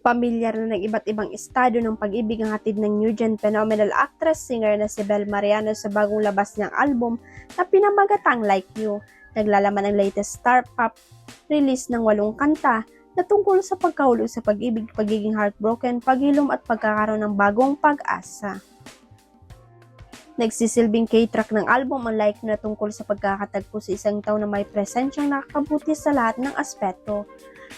Pamilyar na ng iba't ibang estado ng pag-ibig ang hatid ng new gen phenomenal actress-singer na si Bel Mariano sa bagong labas niyang album na pinamagatang Like You. Naglalaman ang latest star pop release ng 8 kanta na tungkol sa pagkahulog sa pag-ibig, pagiging heartbroken, paghilom at pagkakaroon ng bagong pag-asa. Nagsisilbing K-track ng album ang Like You na tungkol sa pagkakatagpo sa isang tao na may presensyang nakakabuti sa lahat ng aspeto.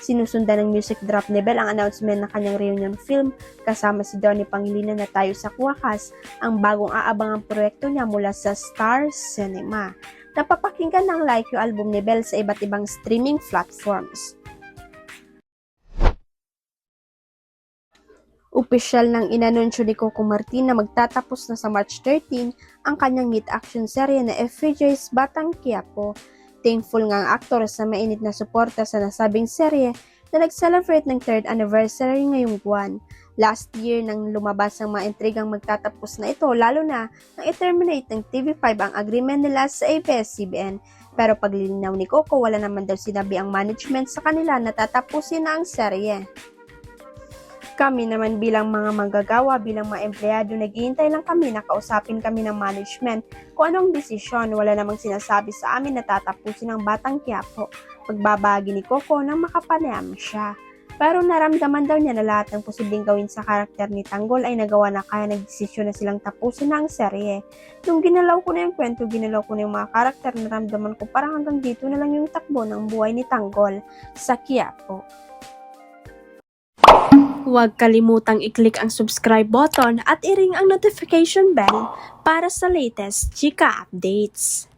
Sinusundan ng music drop ni Bel ang announcement ng kanyang reunion film kasama si Donnie Pangilinan na Tayo sa Wakas, ang bagong aabangang proyekto niya mula sa Star Cinema. Napapakinggan ng Like You album ni Bel sa iba't ibang streaming platforms. Opisyal nang inanunsyo ni Coco Martin na magtatapos na sa March 13 ang kanyang hit action serye na FJ's Batang Quiapo. Thankful nga ang aktor sa mainit na suporta sa nasabing serye na nag-celebrate ng 3rd anniversary ngayong buwan. Last year nang lumabas ang mga intrigang magtatapos na ito, lalo na nang i-terminate ng TV5 ang agreement nila sa ABS-CBN. Pero paglilinaw ni Coco, wala naman daw sinabi ang management sa kanila na tatapusin na ang serye. Kami naman bilang mga manggagawa, bilang mga empleyado, naghihintay lang kami na kausapin kami ng management kung anong desisyon. Wala namang sinasabi sa amin na tatapusin ang Batang Quiapo. Pagbabahagi ni Coco nang makapanayam siya. Pero naramdaman daw niya na lahat ng posibleng gawin sa karakter ni Tanggol ay nagawa na kaya nagdesisyon na silang tapusin na ang serye. Nung ginalaw ko na yung kwento, ginalaw ko na yung mga karakter, naramdaman ko parang hanggang dito na lang yung takbo ng buhay ni Tanggol sa Quiapo. Huwag kalimutang i-click ang subscribe button at i-ring ang notification bell para sa latest chika updates.